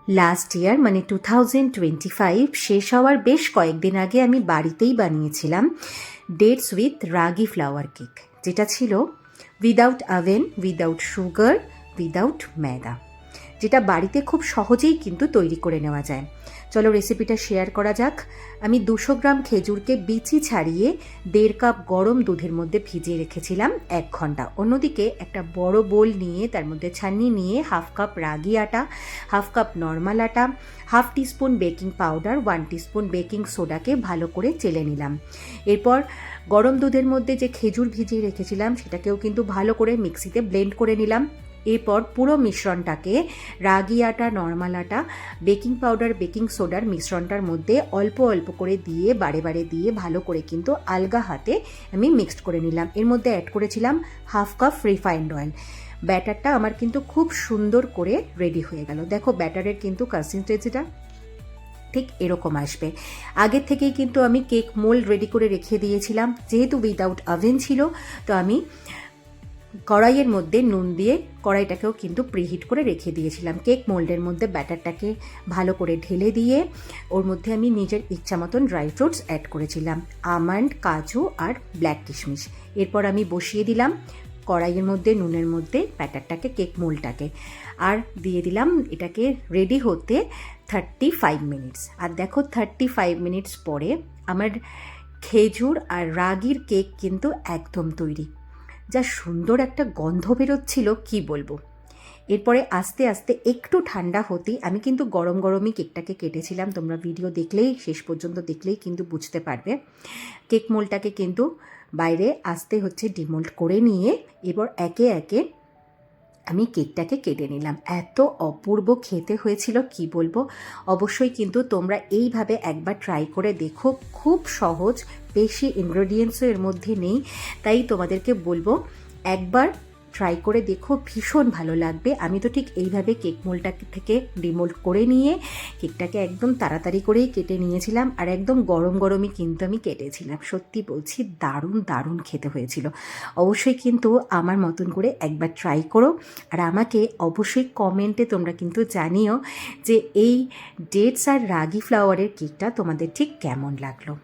Last year মানে 2025 শেষ হওয়ার বেশ কয়েকদিন আগে আমি বাড়িতেই বানিয়েছিলাম dates with ragi flower cake, যেটা ছিল without oven, without sugar, without ময়দা, যেটা বাড়িতে খুব সহজেই কিন্তু তৈরি করে নেওয়া যায়। চলো রেসিপিটা শেয়ার করা যাক। আমি 200 গ্রাম খেজুরকে বিচি ছাড়িয়ে 1.5 কাপ গরম দুধের মধ্যে ভিজিয়ে রেখেছিলাম 1 ঘন্টা। অন্যদিকে একটা বড় বোল নিয়ে তার মধ্যে ছান্নি নিয়ে 1/2 কাপ রাগি আটা, 1/2 কাপ নর্মাল আটা, 1/2 teaspoon baking powder, 1 teaspoon baking সোডাকে ভালো করে চেলে নিলাম। এরপর গরম দুধের মধ্যে যে খেজুর ভিজিয়ে রেখেছিলাম সেটাকেও কিন্তু ভালো করে মিক্সিতে ব্লেন্ড করে নিলাম। এরপর পুরো মিশ্রণটাকে রাগি আটা, নর্মাল আটা, বেকিং পাউডার, বেকিং সোডার মিশ্রণটার মধ্যে অল্প অল্প করে দিয়ে বারে বারে দিয়ে ভালো করে কিন্তু আলগা হাতে আমি মিক্সড করে নিলাম। এর মধ্যে অ্যাড করেছিলাম 1/2 কাপ রিফাইন্ড অয়েল। ব্যাটারটা আমার কিন্তু খুব সুন্দর করে রেডি হয়ে গেল। দেখো ব্যাটারের কিন্তু কনসিস্টেন্সিটা ঠিক এরকম আসবে। আগের থেকেই কিন্তু আমি কেক মোল্ড রেডি করে রেখে দিয়েছিলাম। যেহেতু উইদাউট ওভেন ছিল, তো আমি কড়াইয়ের মধ্যে নুন দিয়ে কড়াইটাকেও কিন্তু প্রিহিট করে রেখে দিয়েছিলাম। কেক মোল্ডের মধ্যে ব্যাটারটাকে ভালো করে ঢেলে দিয়ে ওর মধ্যে আমি নিজের ইচ্ছা মতন ড্রাই ফ্রুটস অ্যাড করেছিলাম, আমন্ড, কাজু আর ব্ল্যাক কিশমিশ। এরপর আমি বসিয়ে দিলাম কড়াইয়ের মধ্যে নুনের মধ্যে ব্যাটারটাকে, কেক মোল্ডটাকে, আর দিয়ে দিলাম এটাকে রেডি হতে 35 মিনিটস। আর দেখো 35 মিনিটস পরে আমার খেজুর আর রাগির কেক কিন্তু একদম তৈরি। যা সুন্দর একটা গন্ধ বেরোচ্ছিল কি বলবো। এরপরে আস্তে আস্তে একটু ঠান্ডা হতেই আমি কিন্তু গরম গরমই কেকটাকে কেটেছিলাম। তোমরা ভিডিও দেখলেই, শেষ পর্যন্ত দেখলেই কিন্তু বুঝতে পারবে। কেক মোল্ডটাকে কিন্তু বাইরে আস্তে ডিমোল্ড করে নিয়ে এবার একে একে আমি কেকটাকে কেটে নিলাম। এত অপূর্ব খেতে হয়েছিল কি বলবো। অবশ্যই কিন্তু তোমরা এইভাবে একবার ট্রাই করে দেখো। খুব সহজ, বেশি ইনগ্রেডিয়েন্টসও এর মধ্যে নেই, তাই তোমাদেরকে বলবো একবার ট্রাই করে দেখো, ভীষণ ভালো লাগবে। আমি তো ঠিক এইভাবে কেক মোল্ডটাকে থেকে ডিমোল্ড করে নিয়ে কেকটাকে একদম তাড়াতাড়ি করেই কেটে নিয়েছিলাম, আর একদম গরম গরমই কিন্তু আমি কেটেছিলাম। সত্যি বলছি, দারুণ দারুণ খেতে হয়েছিল। অবশ্যই কিন্তু আমার মতন করে একবার ট্রাই করো, আর আমাকে অবশ্যই কমেন্টে তোমরা কিন্তু জানিও যে এই ডেটস আর রাগি ফ্লাওয়ারের কেকটা তোমাদের ঠিক কেমন লাগলো।